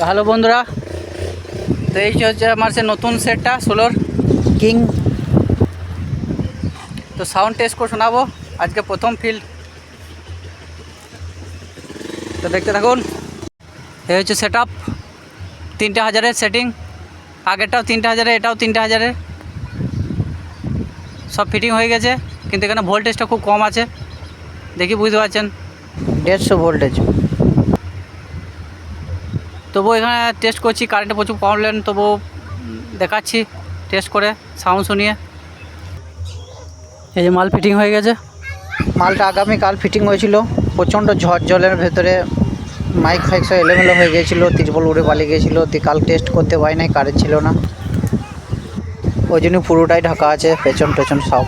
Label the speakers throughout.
Speaker 1: Hello বন্ধুরা, তো এই হচ্ছে আমার সে নতুন সেটটা সোলোর কিং। তো সাউন্ড টেস্ট করে শোনাবো আজকে প্রথম ফিল্ড। তো দেখতে থাকুন। এই হচ্ছে সেট আপ, 3000-এর সেটিং। আগেরটাও 3000-এর, এটাও 3000-এর। সব ফিটিং হয়ে গেছে, কিন্তু এখানে ভোল্টেজটা খুব কম আছে। দেখি বুঝতে পারছেন, 150 ভোল্টেজ। তবুও এখানে টেস্ট করছি, কারেন্টে প্রচুর প্রবলেম, তবুও দেখাচ্ছি টেস্ট করে সাউন্ড শুনিয়ে। এই যে মাল ফিটিং হয়ে গেছে। মালটা আগামীকাল ফিটিং হয়েছিল, প্রচণ্ড ঝড় জলের ভেতরে মাইক ফাইক সব এলোমেলো হয়ে গিয়েছিলো, তিরপল উড়ে পালিয়ে গিয়েছিলো। কাল টেস্ট করতে পারি নাই, কারেন্ট ছিল না, ওই জন্য পুরোটাই ঢাকা আছে, পেছন টেছন সব।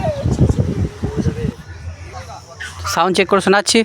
Speaker 1: সাউন্ড চেক করে শোনাচ্ছি।